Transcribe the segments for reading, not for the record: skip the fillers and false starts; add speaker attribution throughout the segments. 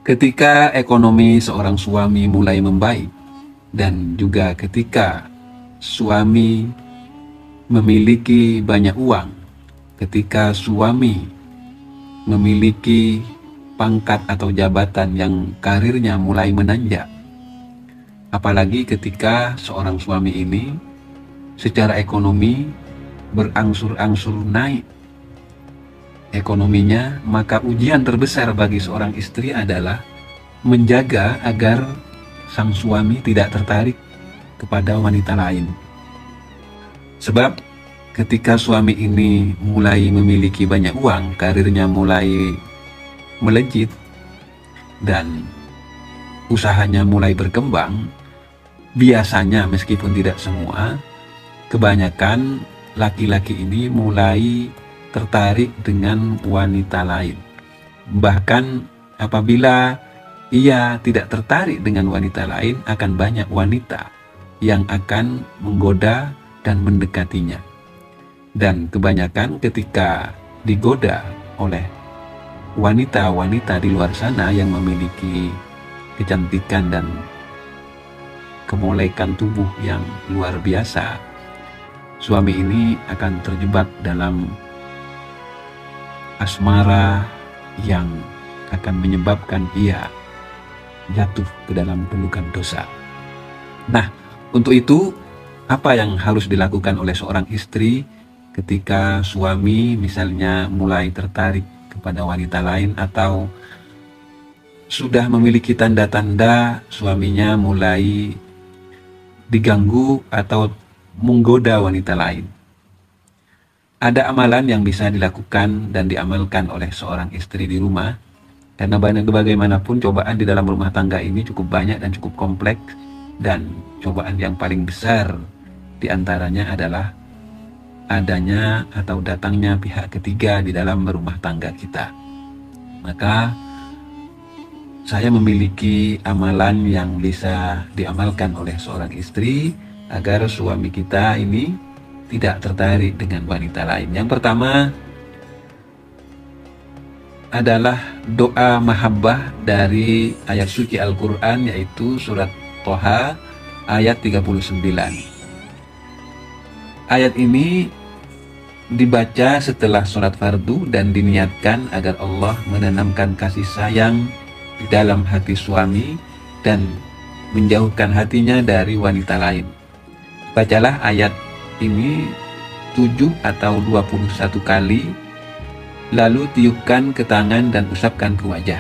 Speaker 1: Ketika ekonomi seorang suami mulai membaik, dan juga ketika suami memiliki banyak uang, ketika suami memiliki pangkat atau jabatan yang karirnya mulai menanjak, apalagi ketika seorang suami ini secara ekonomi berangsur-angsur naik ekonominya, maka ujian terbesar bagi seorang istri adalah menjaga agar sang suami tidak tertarik kepada wanita lain. Sebab ketika suami ini mulai memiliki banyak uang, karirnya mulai melejit, dan usahanya mulai berkembang, biasanya meskipun tidak semua, kebanyakan laki-laki ini mulai tertarik dengan wanita lain. Bahkan apabila ia tidak tertarik dengan wanita lain, akan banyak wanita yang akan menggoda dan mendekatinya. Dan kebanyakan ketika digoda oleh wanita-wanita di luar sana yang memiliki kecantikan dan kemolekan tubuh yang luar biasa, suami ini akan terjebak dalam asmara yang akan menyebabkan ia jatuh ke dalam pelukan dosa. Nah, untuk itu apa yang harus dilakukan oleh seorang istri ketika suami misalnya mulai tertarik kepada wanita lain, atau sudah memiliki tanda-tanda suaminya mulai diganggu atau menggoda wanita lain? Ada amalan yang bisa dilakukan dan diamalkan oleh seorang istri di rumah, karena bagaimanapun cobaan di dalam rumah tangga ini cukup banyak dan cukup kompleks, dan cobaan yang paling besar diantaranya adalah adanya atau datangnya pihak ketiga di dalam rumah tangga kita. Maka saya memiliki amalan yang bisa diamalkan oleh seorang istri agar suami kita ini tidak tertarik dengan wanita lain. Yang pertama adalah doa mahabbah dari ayat suci Al-Quran, yaitu surat Toha ayat 39. Ayat ini dibaca setelah sholat fardu dan diniatkan agar Allah menanamkan kasih sayang di dalam hati suami dan menjauhkan hatinya dari wanita lain. Bacalah ayat ini 7 atau 21 kali, lalu tiupkan ke tangan dan usapkan ke wajah.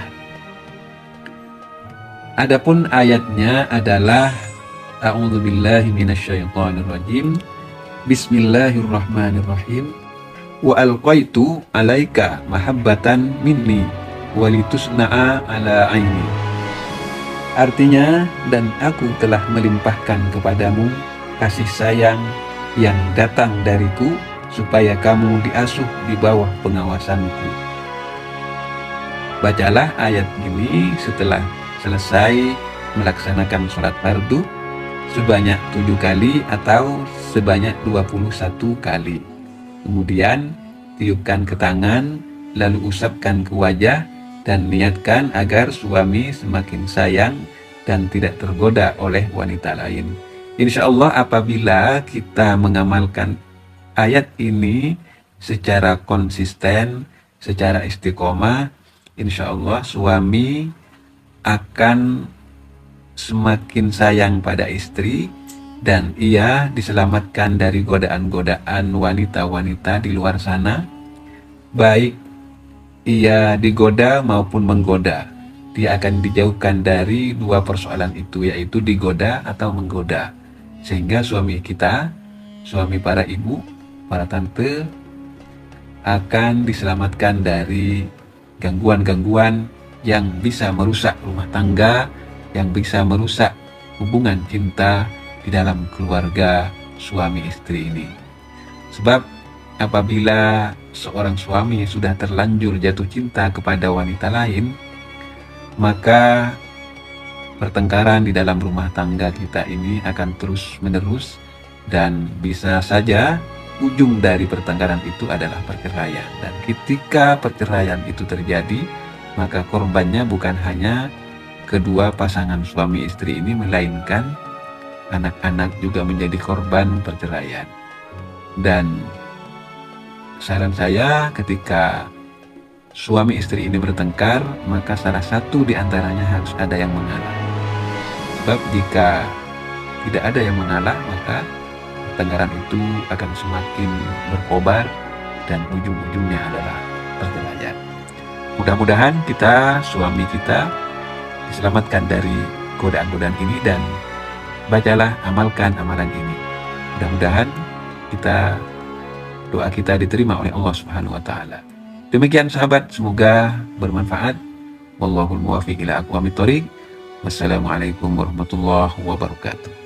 Speaker 1: Adapun ayatnya adalah A'udzubillahi minasyaitonirrajim, Bismillahirrahmanirrahim, wa alqaitu alaika mahabbatan minni walitusna'a ala aini. Artinya, dan aku telah melimpahkan kepadamu kasih sayang yang datang dariku, supaya kamu diasuh di bawah pengawasanku. Bacalah ayat ini setelah selesai melaksanakan sholat fardu sebanyak 7 kali atau sebanyak 21 kali. Kemudian tiupkan ke tangan, lalu usapkan ke wajah, dan niatkan agar suami semakin sayang dan tidak tergoda oleh wanita lain. Insya Allah apabila kita mengamalkan ayat ini secara konsisten, secara istiqomah, insya Allah suami akan semakin sayang pada istri, dan ia diselamatkan dari godaan-godaan wanita-wanita di luar sana, baik ia digoda maupun menggoda. Dia akan dijauhkan dari dua persoalan itu, yaitu digoda atau menggoda. Sehingga suami kita, suami para ibu, para tante, akan diselamatkan dari gangguan-gangguan yang bisa merusak rumah tangga, yang bisa merusak hubungan cinta di dalam keluarga suami istri ini. Sebab apabila seorang suami sudah terlanjur jatuh cinta kepada wanita lain, maka pertengkaran di dalam rumah tangga kita ini akan terus menerus, dan bisa saja ujung dari pertengkaran itu adalah perceraian. Dan ketika perceraian itu terjadi, maka korbannya bukan hanya kedua pasangan suami istri ini, melainkan anak-anak juga menjadi korban perceraian. Dan saran saya, ketika suami istri ini bertengkar, maka salah satu di antaranya harus ada yang mengalah. Sebab jika tidak ada yang mengalah, maka pertengkaran itu akan semakin berkobar dan ujung-ujungnya adalah perceraian. Mudah-mudahan suami kita diselamatkan dari godaan-godaan ini, dan bacalah, amalkan amalan ini. Mudah-mudahan doa kita diterima oleh Allah Subhanahu wa taala. Demikian sahabat, semoga bermanfaat. Wallahul muwaffiq ila aqwamit thoriq. Wassalamualaikum warahmatullahi wabarakatuh.